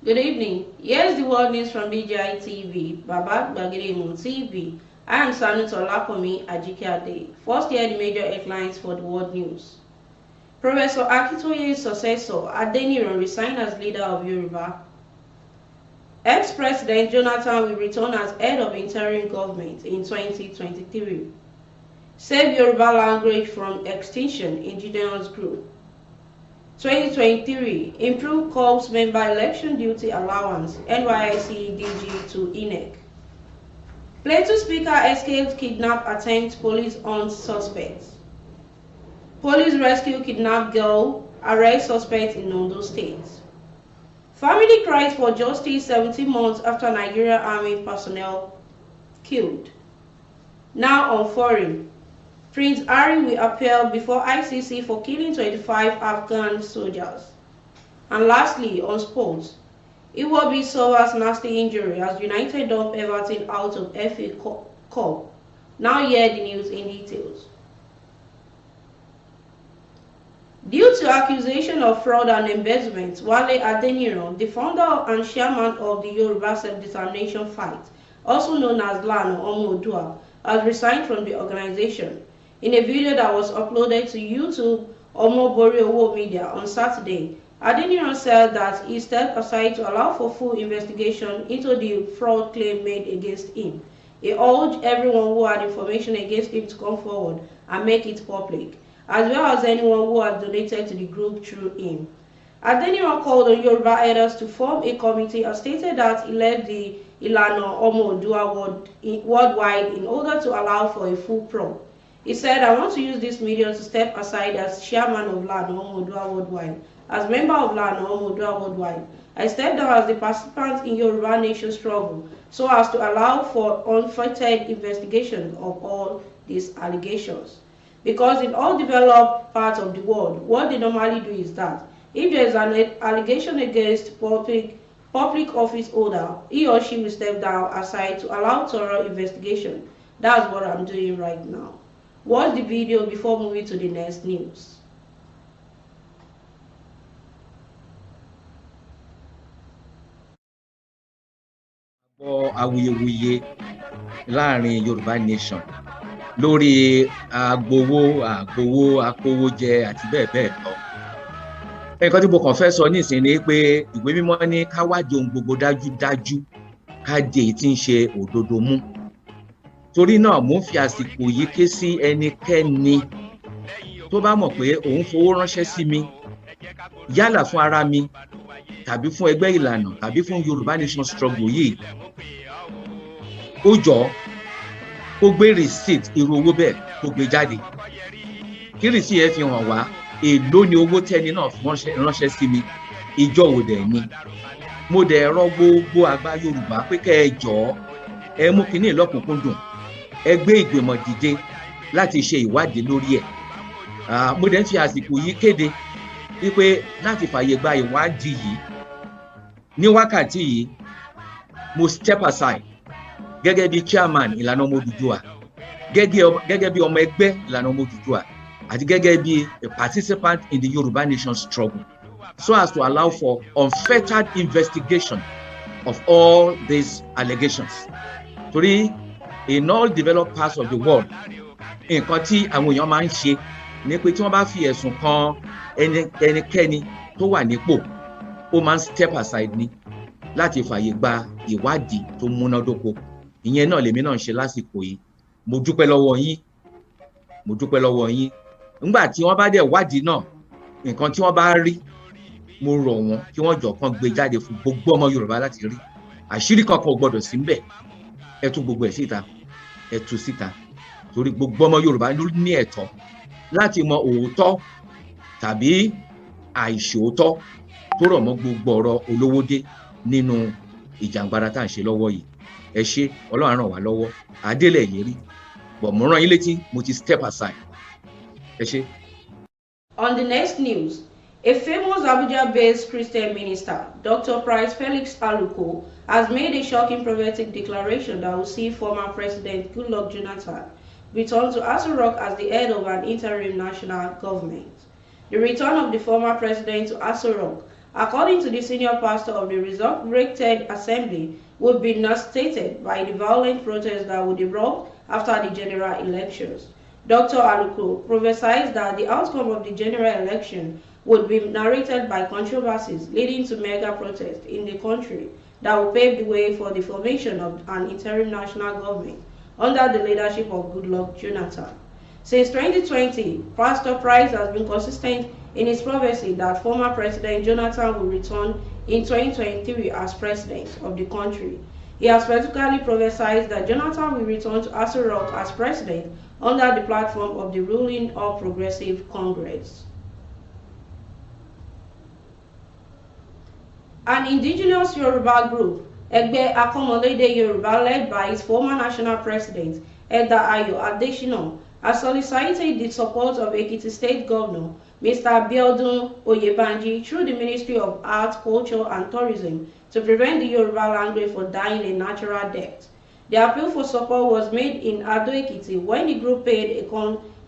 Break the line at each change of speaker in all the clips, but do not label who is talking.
Good evening. Here's the world news from BGI TV, Baba Bagiremu TV. I am Sanut Olakomi Ajikade. First, here the major headlines for the world news. Professor Akintoye's successor, Adeniran, resigned as leader of Yoruba. Ex-President Jonathan will return as head of interim government in 2023. Save Yoruba language from extinction, indigenous group. 2023 Improve Corps member election duty allowance, NYSC DG to INEC. Plateau Speaker escaped kidnap attempt, police on suspects. Police rescue kidnapped girl, arrest suspect in Ondo State. Family cries for justice 17 months after Nigerian army personnel killed. Now on foreign. Prince Harry will appeal before ICC for killing 25 Afghan soldiers. And lastly, on sports, Iwobi suffers nasty injury as United dump Everton out of FA Cup. Now hear the news in details. Due to accusation of fraud and embezzlement, Wale Adeniran, the founder and chairman of the Yoruba Self-Determination Fight, also known as Lano Omodua, has resigned from the organization. In a video that was uploaded to YouTube Omobori Owo Media on Saturday, Adeniran said that he stepped aside to allow for full investigation into the fraud claim made against him. He urged everyone who had information against him to come forward and make it public, as well as anyone who had donated to the group through him. Adeniran called on Yoruba elders to form a committee and stated that he led the Ilana Omodua worldwide in order to allow for a full probe. He said, I want to use this medium to step aside as chairman of Lano Omodua Worldwide. As member of Lano Omodua Worldwide, I stepped down as the participant in Yoruba Nation struggle so as to allow for unfettered investigation of all these allegations. Because in all developed parts of the world, what they normally do is that if there is an allegation against public office holder, he or she will step down aside to allow thorough investigation. That's what I'm doing right now. Watch the video before moving to the next news.
Awuyewuye láàrin Yorùbá Nation lórí agbowó akówójẹ àti bẹ́ẹ̀ bẹ́ẹ̀ lọ. Nǹkan tí mo kàn fẹ́ sọ nísìnyí ni pé ìwé mímọ́ ní ká wádìí ohun gbogbo dájúdájú ká di èyí tí ń ṣe òdodo mú. Torí náà mo ń fi àsìkò yìí ké sí ẹnikẹ́ni tó bá mọ̀ pé òun fowó ránṣẹ́ sí mi yálà fún ara mi tàbí fún ẹgbẹ́ ìlànà tàbí fún Yorùbá Nation struggle yìí, ó jọ kó gbé receipt irú owó bẹ́ẹ̀ kó gbé jáde kí receipt yẹn fi hàn wá èló ni owó tẹ́ni náà ránṣẹ́ sí mi, ìjọ wo dẹ̀ ni. Mo dẹ̀ rọ̀ gbogbo àgbà Yorùbá pé kẹ́ ẹ jọ̀ọ́ ẹ mú kinní lọ́kùnkúndùn, ẹ gbé ìgbìmọ̀ dìde láti ṣe ìwádìí lórí ẹ̀. Mo dẹ̀ ń fi àsìkò yìí kéde wípé láti fààyè gba ìwádìí yìí ní wákàtí yìí mo step aside gẹ́gẹ́ bí chairman ìlànà ọmọ Odùduwà, gẹ́gẹ́ bí ọmọ ẹgbẹ́ ìlànà ọmọ Odùduwà àti gẹ́gẹ́ bí a participant in the Yoruba Nation struggle, so as to allow for unfettered investigation of all these allegations. Torí in all developed parts of the world, nǹkan tí àwọn èèyàn máa ń ṣe ni pé tí wọ́n bá fi ẹ̀sùn kan ẹnikẹ́ni tó wà nípò, ó máa ń step aside ni láti fààyè gba ìwádìí tó múnádóko. Ìyẹn náà lèmi náà ń ṣe lásìkò yìí. Mo dúpẹ́ lọ́wọ́ yín. Nígbà tí wọ́n bá dẹ̀ wádìí náà, nǹkan tí wọ́n bá rí, mo rọ̀ wọ́n kí wọ́n jọ kàn gbé jáde fún gbogbo ọmọ Yorùbá láti rí. Àṣírí kankan ò gbọdọ̀ sí ńbẹ̀. Ẹ tú gbogbo ẹ̀ síta, ẹ tú síta. Torí gbogbo ọmọ Yorùbá ló ní ẹ̀tọ́ láti mọ òótọ́ tàbí àìṣòótọ́ tó rọ̀ mọ́ gbogbo ọ̀rọ̀ olówódé nínú ìjàngbara tá à ń ṣe lọ́wọ́ yìí. Ẹ ṣé, Ọlọ́run ràn wá lọ́wọ́. Adélẹ̀ yìí rí. Bọ̀ mo rán yín létí, mo ti step aside. Ẹ ṣé.
On the next news, a famous Abuja-based Christian minister, Dr. Price Felix Aluko, has made a shocking prophetic declaration that will see former President Goodluck Jonathan return to Aso Rock as the head of an interim national government. The return of the former president to Aso Rock according to the senior pastor of the resurrected assembly, would be devastated by the violent protests that would erupt after the general elections. Dr. Aluko prophesied that the outcome of the general election would be narrated by controversies leading to mega protests in the country that will pave the way for the formation of an interim national government under the leadership of Goodluck Jonathan. Since 2020, Pastor Price has been consistent in his prophecy that former President Jonathan will return in 2023 as president of the country. He has specifically prophesied that Jonathan will return to Aso Rock as president under the platform of the ruling All Progressive Congress. An indigenous Yoruba group, Egbe Akomolede Yoruba, led by its former national president, Edda Ayo Adesina, has solicited the support of Ekiti State Governor, Mr. Biodun Oyebanji, through the Ministry of Art, Culture and Tourism to prevent the Yoruba language from dying a natural death. The appeal for support was made in Ado Ekiti when the group paid a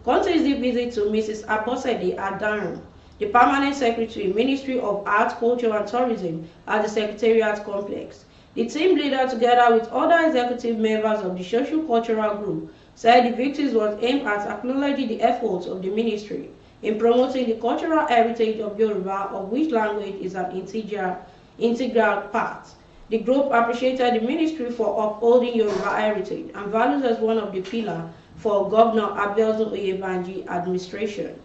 courtesy visit to Mrs. Abosede Adaran, the Permanent Secretary, Ministry of Art, Culture and Tourism at the Secretariat Complex. The team leader, together with other executive members of the socio-cultural group, said the visit was aimed at acknowledging the efforts of the ministry in promoting the cultural heritage of Yoruba, of which language is an integral part. The group appreciated the ministry for upholding Yoruba heritage and values as one of the pillars for Governor Abiodun Oyebanji administration.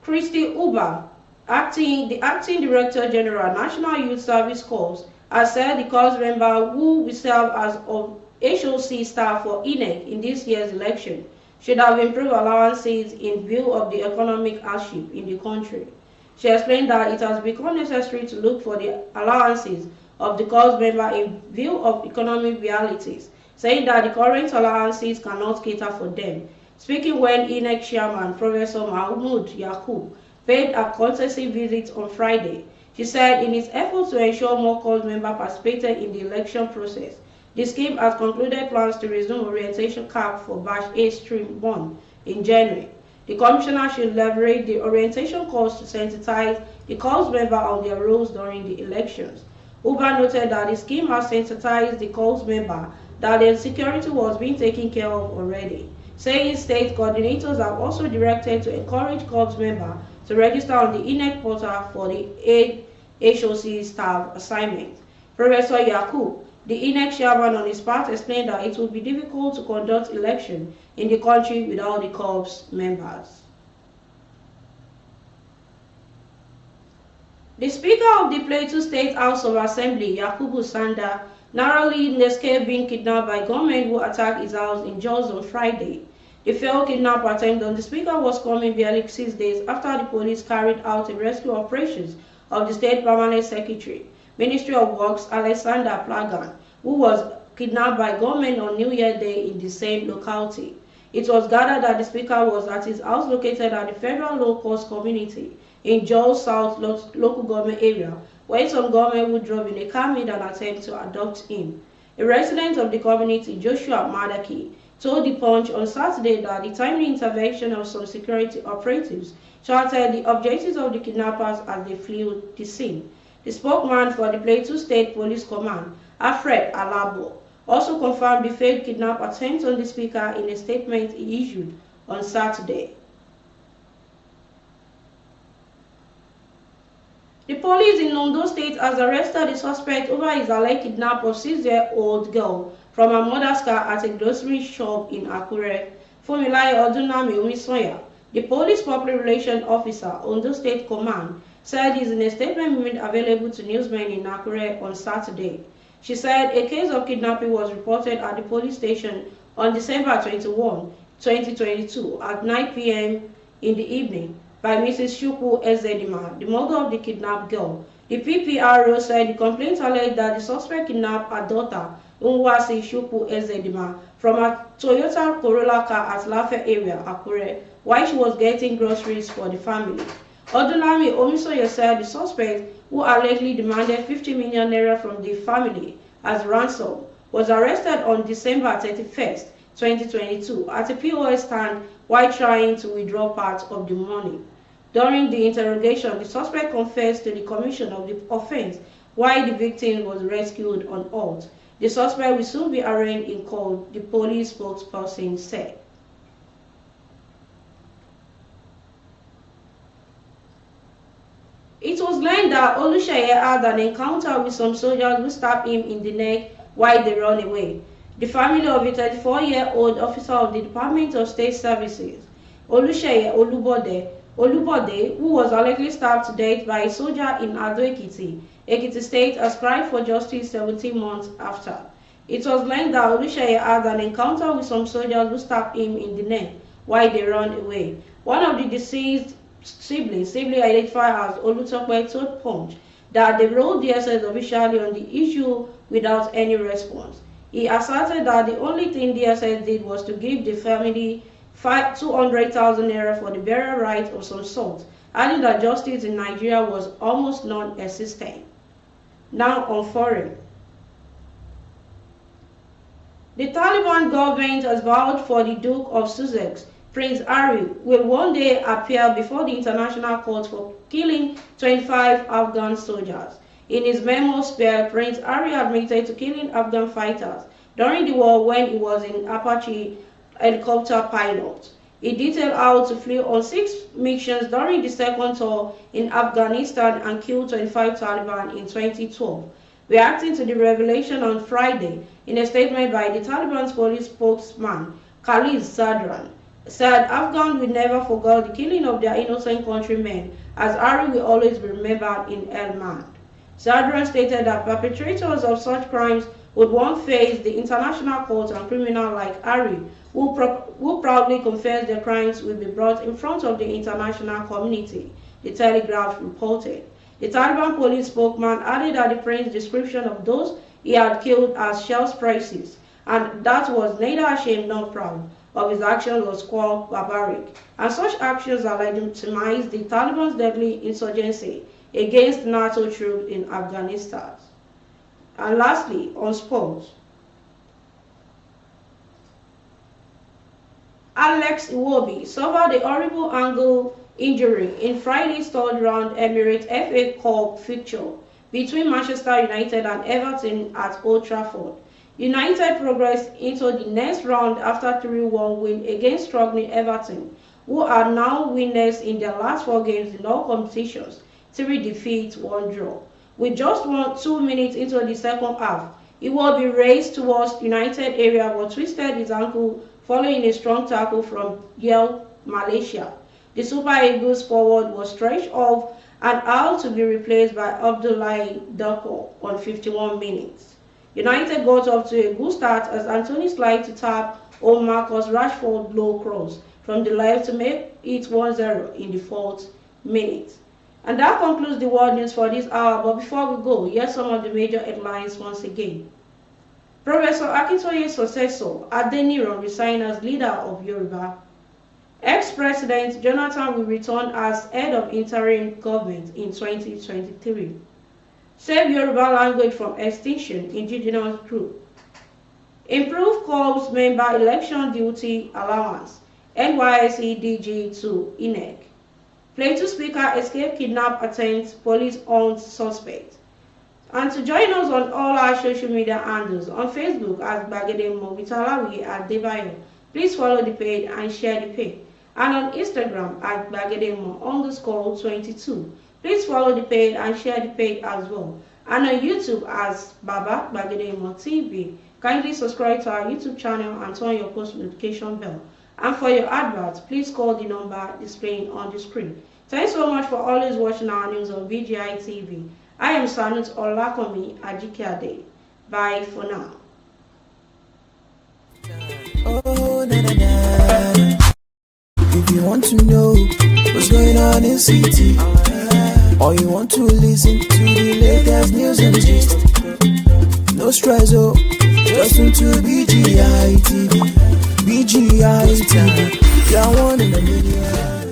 Christy Uba, the acting Director General, National Youth Service Corps, has said the Corps member who will serve as of HOC staff for INEC in this year's election should have improved allowances in view of the economic hardship in the country. She explained that it has become necessary to look for the allowances of the Corps member in view of economic realities, saying that the current allowances cannot cater for them. Speaking when INEC Chairman Professor Mahmoud Yakub paid a courtesy visit on Friday, she said in its efforts to ensure more Corps members participated in the election process, the scheme has concluded plans to resume orientation camp for Batch A Stream 1 in January. The Commissioner should leverage the orientation course to sensitize the Corps members on their roles during the elections. Uba noted that the scheme has sensitized the Corps members that their security was being taken care of already, saying state coordinators have also directed to encourage Corps members to register on the INEC portal for the HOC staff assignment. Professor Yakub, the INEC chairman, on his part explained that it would be difficult to conduct elections in the country without the Corps members. The Speaker of the Plateau State House of Assembly, Yakubu Sanda, narrowly escaped being kidnapped by gunmen who attacked his house in Jos on Friday. The failed kidnap attempt on the Speaker was coming barely 6 days after the police carried out a rescue operation of the State Permanent Secretary, Ministry of Works, Alexander Plagan, who was kidnapped by gunmen on New Year Day in the same locality. It was gathered that the Speaker was at his house located at the Federal Low Cost Community in Jos South local government area, where some gunmen who drove in a car made an attempt to abduct him. A resident of the community, Joshua Madaki, told the Punch on Saturday that the timely intervention of some security operatives shattered the objectives of the kidnappers as they fled the scene. The spokesman for the Plateau State Police Command, Alfred Alabo, also confirmed the failed kidnap attempt on the Speaker in a statement he issued on Saturday. The police in Ondo State has arrested a suspect over his alleged kidnap of 6-year-old girl from her mother's car at a grocery shop in Akure. Funmilayo Odunami Omisoya, the police public relations officer, Ondo State Command, said this in a statement made available to newsmen in Akure on Saturday. She said a case of kidnapping was reported at the police station on December 21, 2022 at 9 p.m. in the evening by Mrs. Shukwu Ezedima, the mother of the kidnapped girl. The PPRO said the complaint alleged that the suspect kidnapped her daughter, Unwasi Shukwu Ezedima, from a Toyota Corolla car at Lafe area, Akure, while she was getting groceries for the family. Odunami Omisoye said the suspect, who allegedly demanded 50 million naira from the family as ransom, was arrested on December 31st 2022, at a POS stand while trying to withdraw part of the money. During the interrogation, the suspect confessed to the commission of the offense while the victim was rescued unhurt. The suspect will soon be arraigned in court, the police spokesperson said. It was learned that Olusheye had an encounter with some soldiers who stabbed him in the neck while they ran away. The family of a 34-year-old officer of the Department of State Services, Olusheye Olubode, who was allegedly stabbed to death by a soldier in Ado-Ekiti, Ekiti State, has cried for justice 17 months after. It was learned that Olusheye had an encounter with some soldiers who stabbed him in the neck while they ran away. One of the deceased siblings identified as Olutope, told Punch that they wrote DSS officially on the issue without any response. He asserted that the only thing DSS did was to give the family 200,000 naira for the burial right of some sort, adding that justice in Nigeria was almost non-existent. Now on foreign. The Taliban government has vowed for the Duke of Sussex, Prince Harry, will one day appear before the International Court for killing 25 Afghan soldiers. In his memo spare, Prince Harry admitted to killing Afghan fighters during the war when he was an Apache helicopter pilot. He detailed how to flew on 6 missions during the second tour in Afghanistan and killed 25 Taliban in 2012. Reacting to the revelation on Friday, in a statement by the Taliban's police spokesman, Khalid Zadran, said Afghans will never forget the killing of their innocent countrymen, as Harry will always be remembered in Helmand. Zadran stated that perpetrators of such crimes would one face the international court, and criminals like Harry, who proudly confess their crimes, will be brought in front of the international community, the Telegraph reported. The Taliban police spokesman added that the prince's description of those he had killed as shell prices, and that was neither ashamed nor proud of his actions was quite barbaric, and such actions are legitimize the Taliban's deadly insurgency against NATO troops in Afghanistan. And lastly, on sports. Alex Iwobi suffered a horrible ankle injury in Friday's third-round Emirates FA Cup fixture between Manchester United and Everton at Old Trafford. United progressed into the next round after a 3-1 win against struggling Everton, who are now winners in their last 4 games in all competitions, 3 defeats, 1 draw. With just 2 minutes into the second half, Iwobi raced towards United area but twisted his ankle following a strong tackle from Yale, Malaysia. The Super Eagles forward was stretched off and out to be replaced by Abdullahi Dako on 51 minutes. United got off to a good start as Anthony slid to tap on Marcus Rashford's low cross from the left to make it 1-0 in the 4th minute. And that concludes the world news for this hour. But before we go, here's some of the major headlines once again. Professor Akintoye's successor, Adeniran, resigned as leader of Yoruba. Ex-President Jonathan will return as head of interim government in 2023. Save Yoruba language from extinction, indigenous group. Improve corps member election duty allowance, NYSC DG to INEC. Plateau Speaker escaped kidnap attempt, police owns suspect. And to join us on all our social media handles, on Facebook at Bagedemo with Alawi at Debayo, please follow the page and share the page. And on Instagram at Bagedemo_22. Please follow the page and share the page as well. And on YouTube as Baba Bagedemo TV. Kindly subscribe to our YouTube channel and turn your post notification bell. And for your adverts, please call the number displaying on the screen. Thanks so much for always watching our news on BGI TV. I am Sanut Olakomi Ajikiade. Bye for now.
Oh, na, na, na. If you want to know what's going on in city, or you want to listen to the latest news and gist, no stress, oh, just tune to BGI TV. BGI TV, you're one in a million.